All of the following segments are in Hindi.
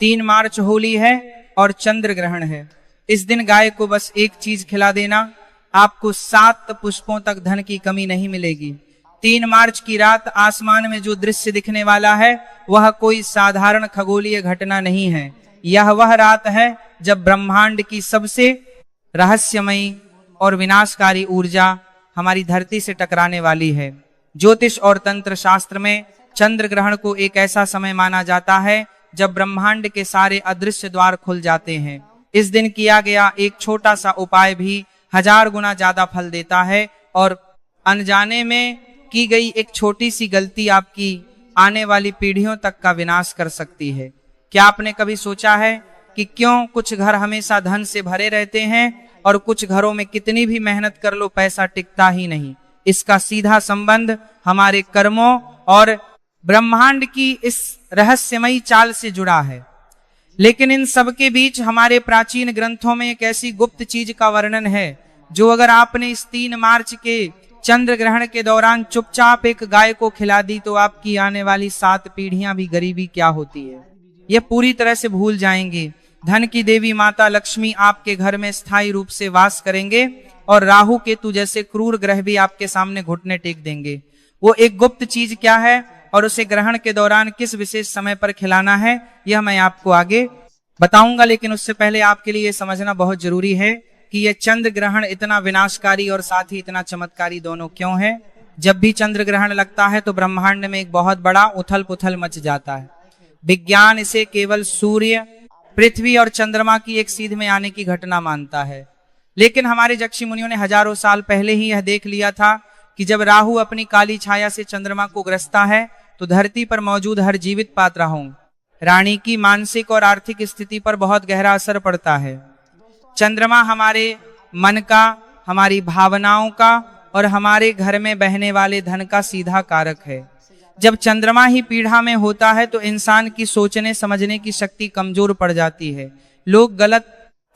3 मार्च होली है और चंद्र ग्रहण है। इस दिन गाय को बस एक चीज खिला देना, आपको 7 पुष्पों तक धन की कमी नहीं मिलेगी। 3 मार्च की रात आसमान में जो दृश्य दिखने वाला है वह कोई साधारण खगोलीय घटना नहीं है। यह वह रात है जब ब्रह्मांड की सबसे रहस्यमयी और विनाशकारी ऊर्जा हमारी धरती से टकराने वाली है। ज्योतिष और तंत्र शास्त्र में चंद्र ग्रहण को एक ऐसा समय माना जाता है जब ब्रह्मांड के सारे अदृश्य द्वार खुल जाते हैं। इस दिन किया गया एक छोटा सा उपाय भी 1000 गुना ज्यादा फल देता है और अनजाने में की गई एक छोटी सी गलती आपकी आने वाली पीढ़ियों तक का विनाश कर सकती है। क्या आपने कभी सोचा है कि क्यों कुछ घर हमेशा धन से भरे रहते हैं और कुछ घरों में कितनी भी मेहनत कर लो पैसा टिकता ही नहीं? इसका सीधा संबंध हमारे कर्मों और ब्रह्मांड की इस रहस्यमयी चाल से जुड़ा है। लेकिन इन सब के बीच हमारे प्राचीन ग्रंथों में एक ऐसी गुप्त चीज का वर्णन है जो अगर आपने इस 3 मार्च के चंद्र ग्रहण के दौरान चुपचाप एक गाय को खिला दी तो आपकी आने वाली 7 पीढ़ियां भी गरीबी क्या होती है यह पूरी तरह से भूल जाएंगी। धन की देवी माता लक्ष्मी आपके घर में स्थायी रूप से वास करेंगे और राहु केतु जैसे क्रूर ग्रह भी आपके सामने घुटने टेक देंगे। वो एक गुप्त चीज क्या है और उसे ग्रहण के दौरान किस विशेष समय पर खिलाना है यह मैं आपको आगे बताऊंगा। लेकिन उससे पहले आपके लिए समझना बहुत जरूरी है कि यह चंद्र ग्रहण इतना विनाशकारी और साथ ही इतना चमत्कारी दोनों क्यों है। जब भी चंद्र ग्रहण लगता है तो ब्रह्मांड में एक बहुत बड़ा उथल पुथल मच जाता है। विज्ञान इसे केवल सूर्य, पृथ्वी और चंद्रमा की एक सीध में आने की घटना मानता है, लेकिन हमारे जक्षी मुनियों ने हजारों साल पहले ही यह देख लिया था कि जब राहु अपनी काली छाया से चंद्रमा को ग्रसता है तो धरती पर मौजूद हर जीवित पात्राओं रानी की मानसिक और आर्थिक स्थिति पर बहुत गहरा असर पड़ता है। चंद्रमा हमारे मन का, हमारी भावनाओं का और हमारे घर में बहने वाले धन का सीधा कारक है। जब चंद्रमा ही पीढ़ा में होता है तो इंसान की सोचने समझने की शक्ति कमजोर पड़ जाती है। लोग गलत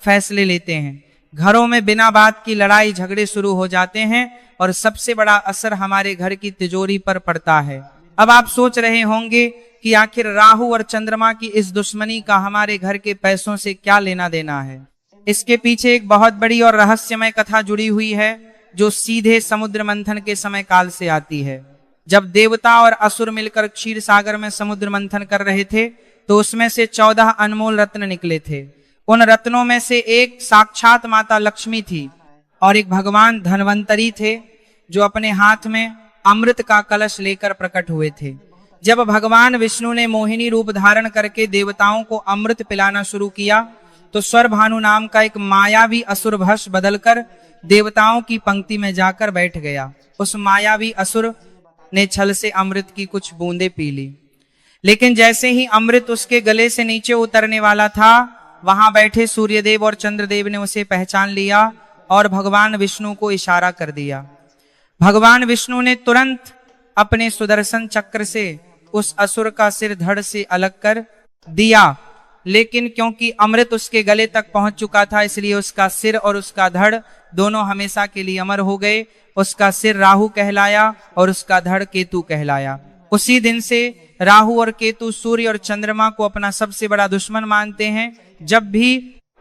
फैसले लेते हैं, घरों में बिना बात की लड़ाई झगड़े शुरू हो जाते हैं और सबसे बड़ा असर हमारे घर की तिजोरी पर पड़ता है। अब आप सोच रहे होंगे कि आखिर राहु और चंद्रमा की इस दुश्मनी का हमारे घर के पैसों से क्या लेना देना है। इसके पीछे एक बहुत बड़ी और रहस्यमय कथा जुड़ी हुई है जो सीधे समुद्र मंथन के समय काल से आती है। जब देवता और असुर मिलकर क्षीर सागर में समुद्र मंथन कर रहे थे तो उसमें से 14 अनमोल रत्न निकले थे। उन रत्नों में से एक साक्षात माता लक्ष्मी थी और एक भगवान धन्वंतरी थे जो अपने हाथ में अमृत का कलश लेकर प्रकट हुए थे। जब भगवान विष्णु ने मोहिनी रूप धारण करके देवताओं को अमृत पिलाना शुरू किया तो स्वरभानु नाम का एक मायावी असुर भस्ष बदलकर देवताओं की पंक्ति में जाकर बैठ गया। उस मायावी असुर ने छल से अमृत की कुछ बूंदें पी ली, लेकिन जैसे ही अमृत उसके गले से नीचे उतरने वाला था वहां बैठे सूर्यदेव और चंद्रदेव ने उसे पहचान लिया और भगवान विष्णु को इशारा कर दिया। भगवान विष्णु ने तुरंत अपने सुदर्शन चक्र से उस असुर का सिर धड़ से अलग कर दिया, लेकिन क्योंकि अमृत उसके गले तक पहुंच चुका था इसलिए उसका सिर और उसका धड़ दोनों हमेशा के लिए अमर हो गए। उसका सिर राहु कहलाया और उसका धड़ केतु कहलाया। उसी दिन से राहु और केतु सूर्य और चंद्रमा को अपना सबसे बड़ा दुश्मन मानते हैं। जब भी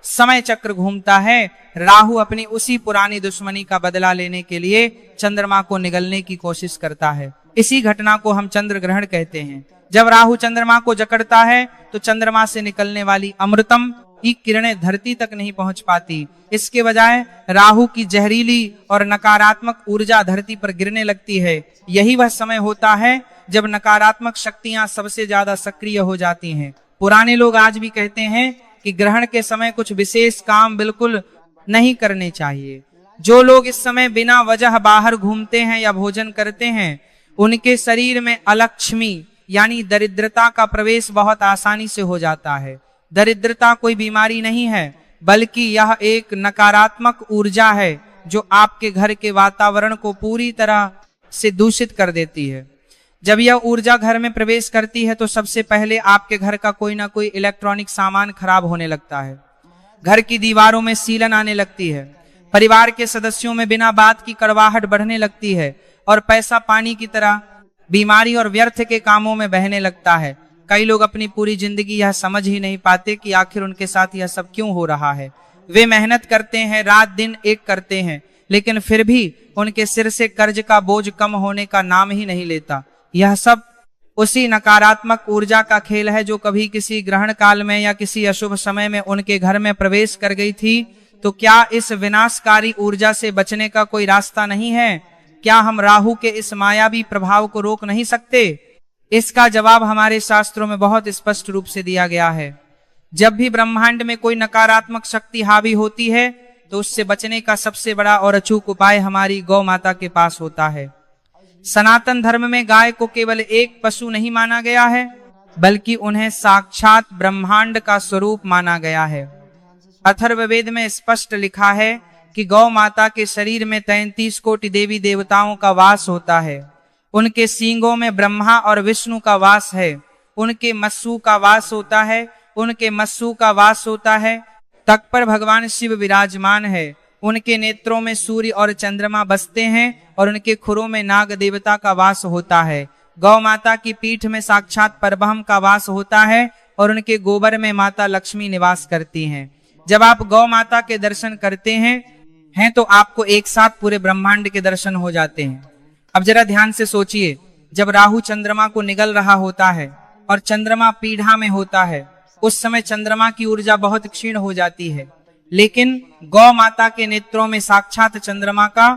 समय चक्र घूमता है राहु अपनी उसी पुरानी दुश्मनी का बदला लेने के लिए चंद्रमा को निगलने की कोशिश करता है। इसी घटना को हम चंद्र ग्रहण कहते हैं। जब राहु चंद्रमा को जकड़ता है तो चंद्रमा से निकलने वाली अमृतम की किरणें धरती तक नहीं पहुंच पाती। इसके बजाय राहु की जहरीली और नकारात्मक ऊर्जा धरती पर गिरने लगती है। यही वह समय होता है जब नकारात्मक शक्तियां सबसे ज्यादा सक्रिय हो जाती हैं। पुराने लोग आज भी कहते हैं कि ग्रहण के समय कुछ विशेष काम बिल्कुल नहीं करने चाहिए। जो लोग इस समय बिना वजह बाहर घूमते हैं या भोजन करते हैं उनके शरीर में अलक्ष्मी यानी दरिद्रता का प्रवेश बहुत आसानी से हो जाता है। दरिद्रता कोई बीमारी नहीं है बल्कि यह एक नकारात्मक ऊर्जा है जो आपके घर के वातावरण को पूरी तरह से दूषित कर देती है। जब यह ऊर्जा घर में प्रवेश करती है तो सबसे पहले आपके घर का कोई ना कोई इलेक्ट्रॉनिक सामान खराब होने लगता है, घर की दीवारों में सीलन आने लगती है, परिवार के सदस्यों में बिना बात की कड़वाहट बढ़ने लगती है और पैसा पानी की तरह बीमारी और व्यर्थ के कामों में बहने लगता है। कई लोग अपनी पूरी जिंदगी यह समझ ही नहीं पाते कि आखिर उनके साथ यह सब क्यों हो रहा है। वे मेहनत करते हैं, रात दिन एक करते हैं, लेकिन फिर भी उनके सिर से कर्ज का बोझ कम होने का नाम ही नहीं लेता। यह सब उसी नकारात्मक ऊर्जा का खेल है जो कभी किसी ग्रहण काल में या किसी अशुभ समय में उनके घर में प्रवेश कर गई थी। तो क्या इस विनाशकारी ऊर्जा से बचने का कोई रास्ता नहीं है? क्या हम राहु के इस मायावी प्रभाव को रोक नहीं सकते? इसका जवाब हमारे शास्त्रों में बहुत स्पष्ट रूप से दिया गया है। जब भी ब्रह्मांड में कोई नकारात्मक शक्ति हावी होती है तो उससे बचने का सबसे बड़ा और अचूक उपाय हमारी गौ माता के पास होता है। सनातन धर्म में गाय को केवल एक पशु नहीं माना गया है, बल्कि उन्हें साक्षात ब्रह्मांड का स्वरूप माना गया है। अथर्ववेद में स्पष्ट लिखा है कि गौ माता के शरीर में 33 कोटि देवी देवताओं का वास होता है। उनके सींगों में ब्रह्मा और विष्णु का वास है। उनके मस्सू का वास होता है। उनके मस्सू का वास होता है। तक पर भगवान शिव विराजमान है। उनके नेत्रों में सूर्य और चंद्रमा बसते हैं और उनके खुरों में नाग देवता का वास होता है। गौ माता की पीठ में साक्षात परब्रह्म का वास होता है और उनके गोबर में माता लक्ष्मी निवास करती हैं। जब आप गौ माता के दर्शन करते हैं तो आपको एक साथ पूरे ब्रह्मांड के दर्शन हो जाते हैं। अब जरा ध्यान से सोचिए, जब राहु चंद्रमा को निगल रहा होता है और चंद्रमा पीढ़ा में होता है, उस समय चंद्रमा की ऊर्जा बहुत क्षीण हो जाती है, लेकिन गौ माता के नेत्रों में साक्षात चंद्रमा का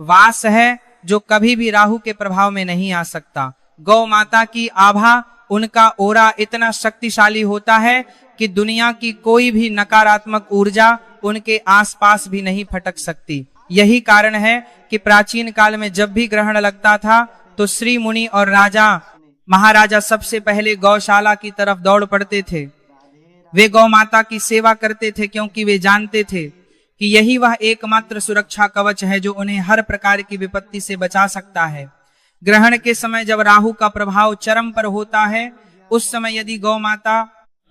वास है जो कभी भी राहु के प्रभाव में नहीं आ सकता। गौ माता की आभा, उनका ओरा इतना शक्तिशाली होता है कि दुनिया की कोई भी नकारात्मक ऊर्जा उनके आसपास भी नहीं फटक सकती। यही कारण है कि प्राचीन काल में जब भी ग्रहण लगता था तो श्री मुनि और राजा महाराजा सबसे पहले गौशाला की तरफ दौड़ पड़ते थे। वे गौ माता की सेवा करते थे क्योंकि वे जानते थे कि यही वह एकमात्र सुरक्षा कवच है जो उन्हें हर प्रकार की विपत्ति से बचा सकता है। ग्रहण के समय जब राहु का प्रभाव चरम पर होता है, उस समय यदि गौ माता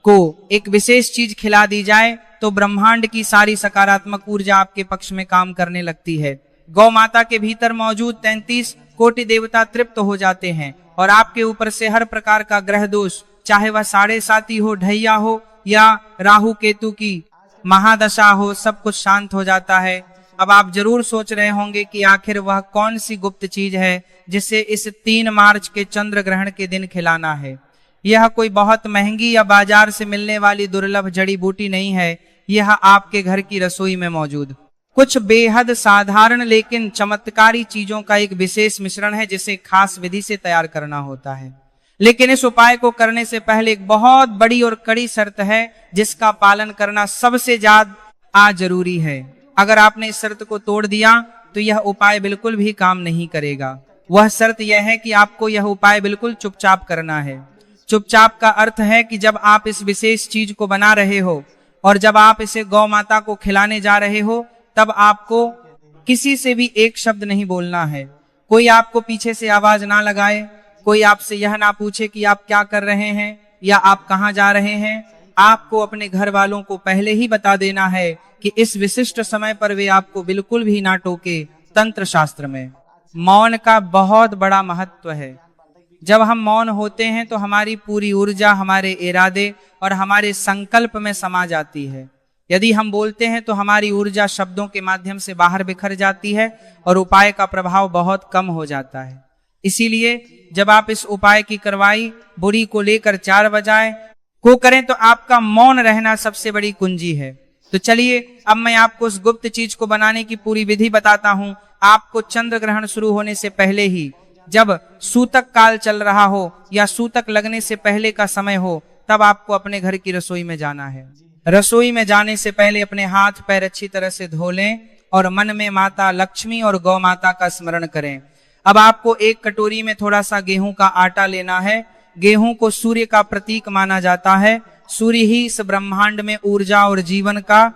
को एक विशेष चीज खिला दी जाए तो ब्रह्मांड की सारी सकारात्मक ऊर्जा आपके पक्ष में काम करने लगती है। गौ माता के भीतर मौजूद 33 कोटि देवता तृप्त हो जाते हैं और आपके ऊपर से हर प्रकार का ग्रह दोष, चाहे वह 7.5 हो, ढैया हो या राहु केतु की महादशा हो, सब कुछ शांत हो जाता है। अब आप जरूर सोच रहे होंगे कि आखिर वह कौन सी गुप्त चीज है जिसे इस 3 मार्च के चंद्र ग्रहण के दिन खिलाना है। यह कोई बहुत महंगी या बाजार से मिलने वाली दुर्लभ जड़ी बूटी नहीं है। यह आपके घर की रसोई में मौजूद कुछ बेहद साधारण लेकिन चमत्कारी चीजों का एक विशेष मिश्रण है जिसे खास विधि से तैयार करना होता है। लेकिन इस उपाय को करने से पहले एक बहुत बड़ी और कड़ी शर्त है जिसका पालन करना सबसे ज्यादा जरूरी है। अगर आपने इस शर्त को तोड़ दिया तो यह उपाय बिल्कुल भी काम नहीं करेगा। वह शर्त यह है कि आपको यह उपाय बिल्कुल चुपचाप करना है। चुपचाप का अर्थ है कि जब आप इस विशेष चीज को बना रहे हो और जब आप इसे गौ माता को खिलाने जा रहे हो, तब आपको किसी से भी एक शब्द नहीं बोलना है। कोई आपको पीछे से आवाज ना लगाए, कोई आपसे यह ना पूछे कि आप क्या कर रहे हैं या आप कहाँ जा रहे हैं। आपको अपने घर वालों को पहले ही बता देना है कि इस विशिष्ट समय पर वे आपको बिल्कुल भी ना टोके। तंत्र शास्त्र में मौन का बहुत बड़ा महत्व है। जब हम मौन होते हैं तो हमारी पूरी ऊर्जा हमारे इरादे और हमारे संकल्प में समा जाती है। यदि हम बोलते हैं तो हमारी ऊर्जा शब्दों के माध्यम से बाहर बिखर जाती है और उपाय का प्रभाव बहुत कम हो जाता है। इसीलिए जब आप इस उपाय की कार्रवाई बुरी को लेकर 4 बजाए को करें तो आपका मौन रहना सबसे बड़ी कुंजी है। तो चलिए अब मैं आपको उस गुप्त चीज को बनाने की पूरी विधि बताता हूँ। आपको चंद्र ग्रहण शुरू होने से पहले ही, जब सूतक काल चल रहा हो या सूतक लगने से पहले का समय हो, तब आपको अपने घर की रसोई में जाना है। रसोई में जाने से पहले अपने हाथ पैर अच्छी तरह से धो लें और मन में माता लक्ष्मी और गौ माता का स्मरण करें। अब आपको एक कटोरी में थोड़ा सा गेहूं का आटा लेना है। गेहूं को सूर्य का प्रतीक माना जाता है। सूर्य ही इस ब्रह्मांड में ऊर्जा और जीवन का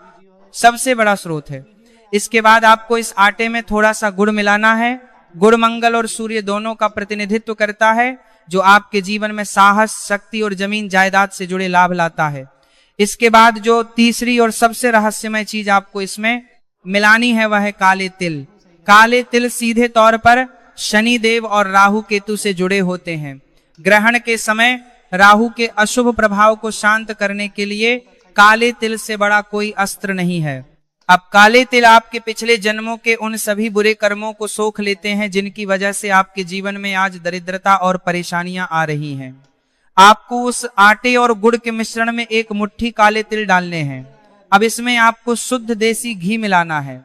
सबसे बड़ा स्रोत है। इसके बाद आपको इस आटे में थोड़ा सा गुड़ मिलाना है। गुड़ मंगल और सूर्य दोनों का प्रतिनिधित्व करता है, जो आपके जीवन में साहस, शक्ति और जमीन जायदाद से जुड़े लाभ लाता है। इसके बाद जो तीसरी और सबसे रहस्यमय चीज आपको इसमें मिलानी है वह है काले तिल। काले तिल सीधे तौर पर शनि देव और राहु केतु से जुड़े होते हैं। ग्रहण के समय राहु के अशुभ प्रभाव को शांत करने के लिए काले तिल से बड़ा कोई अस्त्र नहीं है। अब काले तिल आपके पिछले जन्मों के उन सभी बुरे कर्मों को सोख लेते हैं जिनकी वजह से आपके जीवन में आज दरिद्रता और परेशानियां आ रही हैं। आपको उस आटे और गुड़ के मिश्रण में एक मुट्ठी काले तिल डालने हैं। अब इसमें आपको शुद्ध देसी घी मिलाना है।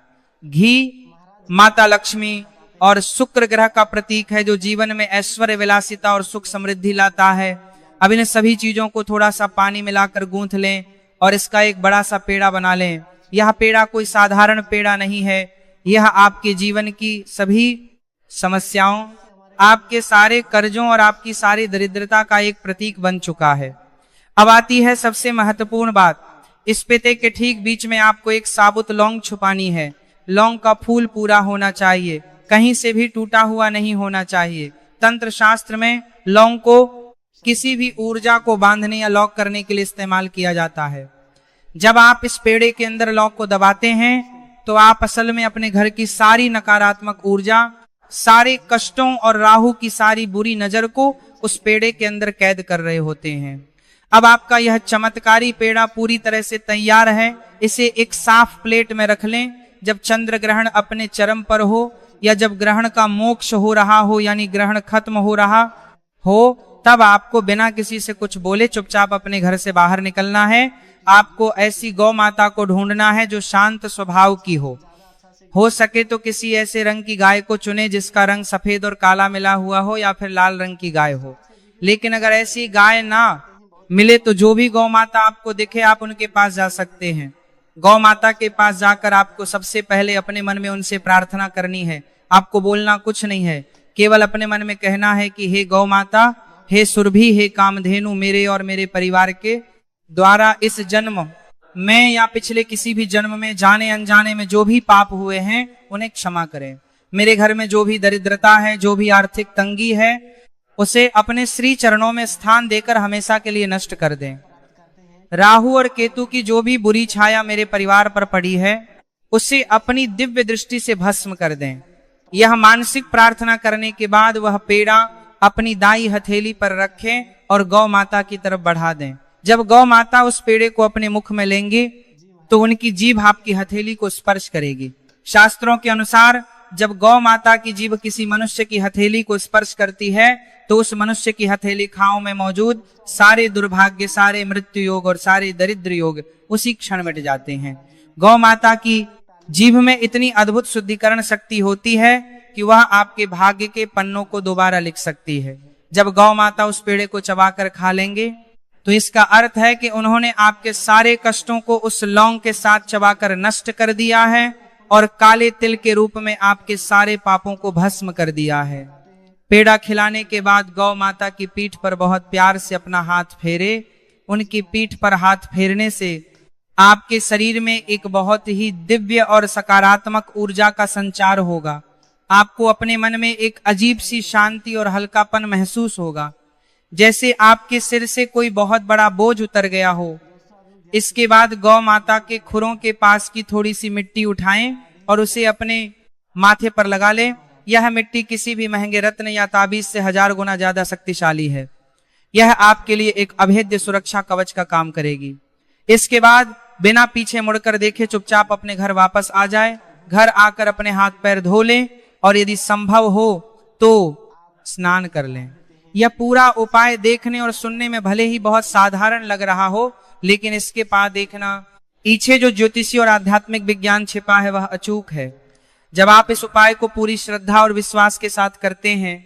घी माता लक्ष्मी और शुक्र ग्रह का प्रतीक है जो जीवन में ऐश्वर्य, विलासिता और सुख समृद्धि लाता है। अब इन सभी चीजों को थोड़ा सा पानी मिलाकर गूंथ लें और इसका एक बड़ा सा पेड़ा बना लें। यह पेड़ा कोई साधारण पेड़ा नहीं है, यह आपके जीवन की सभी समस्याओं, आपके सारे कर्जों और आपकी सारी दरिद्रता का एक प्रतीक बन चुका है। अब आती है सबसे महत्वपूर्ण बात। इस पेटे के ठीक बीच में आपको एक साबुत लौंग छुपानी है। लौंग का फूल पूरा होना चाहिए, कहीं से भी टूटा हुआ नहीं होना चाहिए। तंत्र शास्त्र में लौंग को किसी भी ऊर्जा को बांधने या लॉक करने के लिए इस्तेमाल किया जाता है। जब आप इस पेड़े के अंदर लौंग को दबाते हैं तो आप असल में अपने घर की सारी नकारात्मक ऊर्जा, सारे कष्टों और राहु की सारी बुरी नजर को उस पेड़े के अंदर कैद कर रहे होते हैं। अब आपका यह चमत्कारी पेड़ा पूरी तरह से तैयार है। इसे एक साफ प्लेट में रख लें। जब चंद्र ग्रहण अपने चरम पर हो या जब ग्रहण का मोक्ष हो रहा हो, यानी ग्रहण खत्म हो रहा हो, तब आपको बिना किसी से कुछ बोले चुपचाप अपने घर से बाहर निकलना है। आपको ऐसी गौ माता को ढूंढना है जो शांत स्वभाव की हो सके तो किसी ऐसे रंग की गाय को चुने जिसका रंग सफेद और काला मिला हुआ हो, या फिर लाल रंग की गाय हो। लेकिन अगर ऐसी गाय ना मिले तो जो भी गौ माता आपको दिखे आप उनके पास जा सकते हैं। गौ माता के पास जाकर आपको सबसे पहले अपने मन में उनसे प्रार्थना करनी है। आपको बोलना कुछ नहीं है, केवल अपने मन में कहना है कि हे गौ माता, हे सुरभि, हे कामधेनु, मेरे और मेरे परिवार के द्वारा इस जन्म में या पिछले किसी भी जन्म में जाने अनजाने में जो भी पाप हुए हैं उन्हें क्षमा करें। मेरे घर में जो भी दरिद्रता है, जो भी आर्थिक तंगी है, उसे अपने श्री चरणों में स्थान देकर हमेशा के लिए नष्ट कर दें। राहु और केतु की जो भी बुरी छाया मेरे परिवार पर पड़ी है उसे अपनी दिव्य दृष्टि से भस्म कर दें। यह मानसिक प्रार्थना करने के बाद वह पेड़ा अपनी दाई हथेली पर रखें और गौ माता की तरफ बढ़ा दें। जब गौ माता उस पेड़े को अपने मुख में लेंगे तो उनकी जीभ आपकी हथेली को स्पर्श करेगी। शास्त्रों के अनुसार जब गौ माता की जीभ किसी मनुष्य की हथेली को स्पर्श करती है तो उस मनुष्य की हथेली खाओं में मौजूद सारे दुर्भाग्य, सारे मृत्यु योग और सारे दरिद्र योग उसी क्षण मिट जाते हैं। गौ माता की जीभ में इतनी अद्भुत शुद्धिकरण शक्ति होती है कि वह आपके भाग्य के पन्नों को दोबारा लिख सकती है। जब गौ माता उस पेड़े को चबाकर खा लेंगे तो इसका अर्थ है कि उन्होंने आपके सारे कष्टों को उस लौंग के साथ चबाकर नष्ट कर दिया है और काले तिल के रूप में आपके सारे पापों को भस्म कर दिया है। पेड़ा खिलाने के बाद गौ माता की पीठ पर बहुत प्यार से अपना हाथ फेरे। उनकी पीठ पर हाथ फेरने से आपके शरीर में एक बहुत ही दिव्य और सकारात्मक ऊर्जा का संचार होगा। आपको अपने मन में एक अजीब सी शांति और हल्कापन महसूस होगा, जैसे आपके सिर से कोई बहुत बड़ा बोझ उतर गया हो। इसके बाद गौ माता के खुरों के पास की थोड़ी सी मिट्टी उठाएं और उसे अपने माथे पर लगा लें। यह मिट्टी किसी भी महंगे रत्न या ताबीज से 1000 गुना ज्यादा शक्तिशाली है। यह आपके लिए एक अभेद्य सुरक्षा कवच का काम करेगी। इसके बाद बिना पीछे मुड़कर देखे चुपचाप अपने घर वापस आ जाए। घर आकर अपने हाथ पैर धो लें और यदि संभव हो तो स्नान कर लें। यह पूरा उपाय देखने और सुनने में भले ही बहुत साधारण लग रहा हो, लेकिन इसके पास देखना पीछे जो ज्योतिषी और आध्यात्मिक विज्ञान छिपा है वह अचूक है। जब आप इस उपाय को पूरी श्रद्धा और विश्वास के साथ करते हैं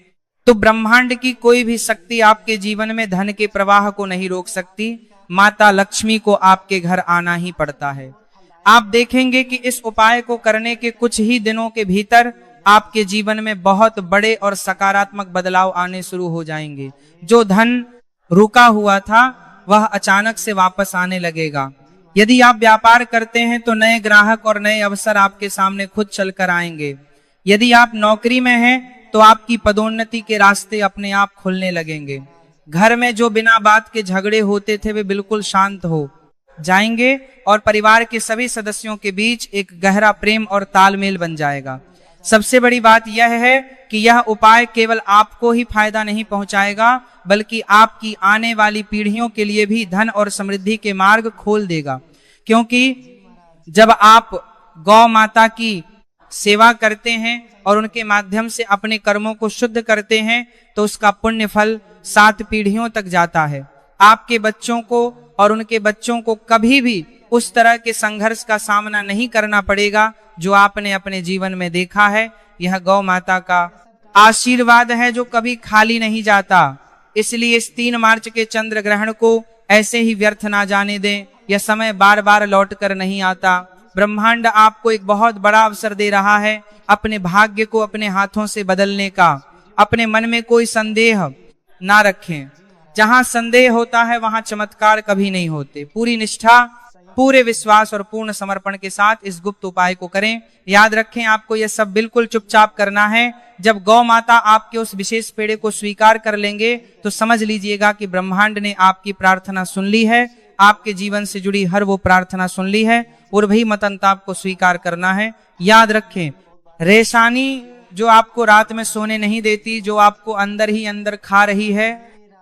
तो ब्रह्मांड की कोई भी शक्ति आपके जीवन में धन के प्रवाह को नहीं रोक सकती। माता लक्ष्मी को आपके घर आना ही पड़ता है। आप देखेंगे कि इस उपाय को करने के कुछ ही दिनों के भीतर आपके जीवन में बहुत बड़े और सकारात्मक बदलाव आने शुरू हो जाएंगे। जो धन रुका हुआ था वह अचानक से वापस आने लगेगा। यदि आप व्यापार करते हैं तो नए ग्राहक और नए अवसर आपके सामने खुद चलकर आएंगे। यदि आप नौकरी में हैं तो आपकी पदोन्नति के रास्ते अपने आप खुलने लगेंगे। घर में जो बिना बात के झगड़े होते थे वे बिल्कुल शांत हो जाएंगे और परिवार के सभी सदस्यों के बीच एक गहरा प्रेम और तालमेल बन जाएगा। सबसे बड़ी बात यह है कि यह उपाय केवल आपको ही फायदा नहीं पहुंचाएगा, बल्कि आपकी आने वाली पीढ़ियों के लिए भी धन और समृद्धि के मार्ग खोल देगा। क्योंकि जब आप गौ माता की सेवा करते हैं और उनके माध्यम से अपने कर्मों को शुद्ध करते हैं, तो उसका पुण्य फल 7 पीढ़ियों तक जाता है। आपके बच्चों को और उनके बच्चों को कभी भी उस तरह के संघर्ष का सामना नहीं करना पड़ेगा जो आपने अपने जीवन में देखा है। यह गौ माता का आशीर्वाद है जो कभी खाली नहीं जाता। इसलिए इस 3 मार्च के चंद्र ग्रहण को ऐसे ही व्यर्थ ना जाने दें। यह समय बार बार लौट कर नहीं आता। ब्रह्मांड आपको एक बहुत बड़ा अवसर दे रहा है अपने भाग्य को अपने हाथों से बदलने का। अपने मन में कोई संदेह ना रखें। जहां संदेह होता है वहां चमत्कार कभी नहीं होते। पूरी निष्ठा, पूरे विश्वास और पूर्ण समर्पण के साथ इस गुप्त उपाय को करें। याद रखें, आपको यह सब बिल्कुल चुपचाप करना है। जब गौ माता आपके उस विशेष पेड़े को स्वीकार कर लेंगे तो समझ लीजिएगा कि ब्रह्मांड ने आपकी प्रार्थना सुन ली है, आपके जीवन से जुड़ी हर वो प्रार्थना सुन ली है और वही मतंताप को स्वीकार करना है। याद रखें, रेशानी जो आपको रात में सोने नहीं देती, जो आपको अंदर ही अंदर खा रही है,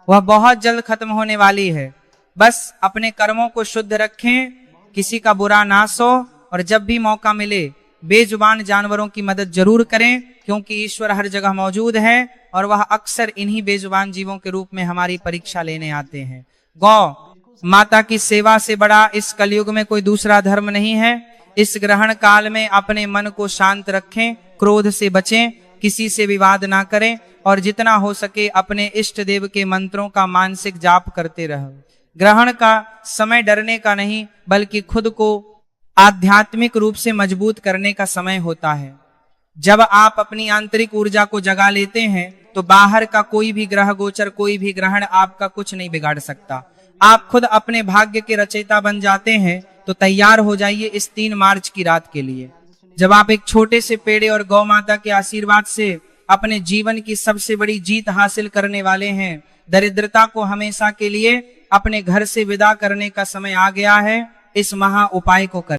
वह बहुत जल्द खत्म होने वाली है। बस अपने कर्मों को शुद्ध रखें, किसी का बुरा ना सो, और जब भी मौका मिले बेजुबान जानवरों की मदद जरूर करें, क्योंकि ईश्वर हर जगह मौजूद है और वह अक्सर इन्हीं बेजुबान जीवों के रूप में हमारी परीक्षा लेने आते हैं। गौ माता की सेवा से बड़ा इस कलयुग में कोई दूसरा धर्म नहीं है। इस ग्रहण काल में अपने मन को शांत रखें, क्रोध से बचें, किसी से विवाद ना करें और जितना हो सके अपने इष्ट देव के मंत्रों का मानसिक जाप करते रहो। ग्रहण का समय डरने का नहीं, बल्कि खुद को आध्यात्मिक रूप से मजबूत करने का समय होता है। जब आप अपनी आंतरिक ऊर्जा को जगा लेते हैं तो बाहर का कोई भी ग्रह गोचर, कोई भी ग्रहण आपका कुछ नहीं बिगाड़ सकता। आप खुद अपने भाग्य के रचयिता बन जाते हैं। तो तैयार हो जाइए इस 3 मार्च की रात के लिए, जब आप एक छोटे से पेड़े और गौ माता के आशीर्वाद से अपने जीवन की सबसे बड़ी जीत हासिल करने वाले हैं। दरिद्रता को हमेशा के लिए अपने घर से विदा करने का समय आ गया है। इस महा उपाय को करें।